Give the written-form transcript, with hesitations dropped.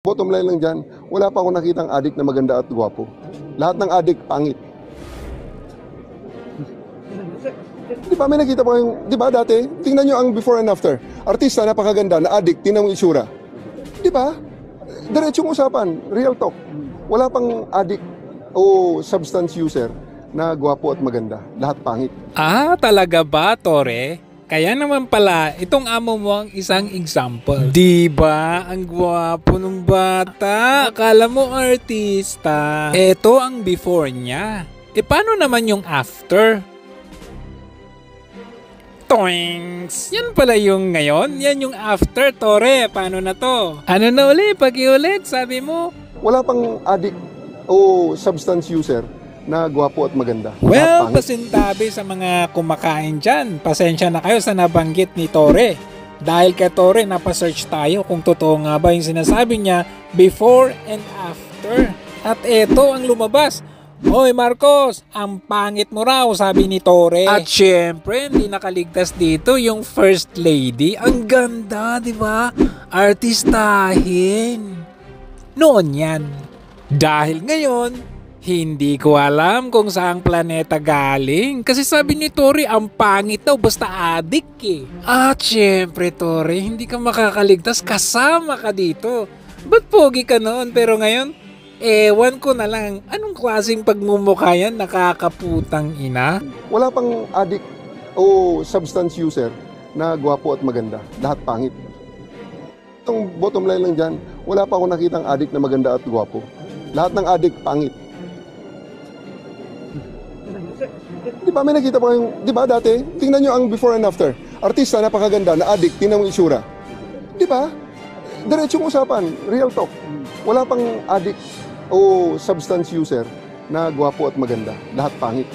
Bottom line lang dyan, wala pa akong nakitang adik na maganda at gwapo. Lahat ng adik, pangit. Di ba, may nakita pa kayong, di ba dati, tingnan nyo ang before and after. Artista, napakaganda, na adik, tingnan mo itsura. Di ba? Diretsong usapan, real talk. Wala pang adik o substance user na gwapo at maganda. Lahat pangit. Ah, talaga ba, Tore? Kaya naman pala, itong amo mo ang isang example. Di ba? Ang gwapo ng bata. Akala mo artista. Ito ang before niya. E paano naman yung after? Toings! Yan pala yung ngayon? Yan yung after, Tore. Paano na to? Ano na uli? Pag-iulit, sabi mo? Wala pang adik o substance user na gwapo at maganda. Well, pasintabi sa mga kumakain dyan. Pasensya na kayo sa nabanggit ni Tore. Dahil kay Tore, napasearch tayo kung totoo nga ba yung sinasabi niya before and after. At eto ang lumabas. Hoy Marcos, ang pangit mo raw, sabi ni Tore. At syempre, hindi nakaligtas dito yung first lady. Ang ganda, di ba? Artistahin. Noon yan. Dahil ngayon, hindi ko alam kung saang planeta galing. Kasi sabi ni Tore, ang pangit daw, basta adik eh. At syempre Tore, hindi ka makakaligtas, kasama ka dito. Ba't pogi ka noon pero ngayon? Ewan ko na lang, anong klaseng pagmumukha yan, nakakaputang ina? Wala pang adik o substance user na gwapo at maganda. Lahat pangit. Itong bottom line lang dyan, wala pa akong nakitang adik na maganda at gwapo. Lahat ng adik, pangit. Di ba, may nakita pa kayong, di ba dati, tingnan nyo ang before and after. Artista, napakaganda, na adik, tingnan mo itsura. Di ba? Diretsong usapan, real talk. Wala pang adik o substance user na gwapo at maganda. Lahat pangit.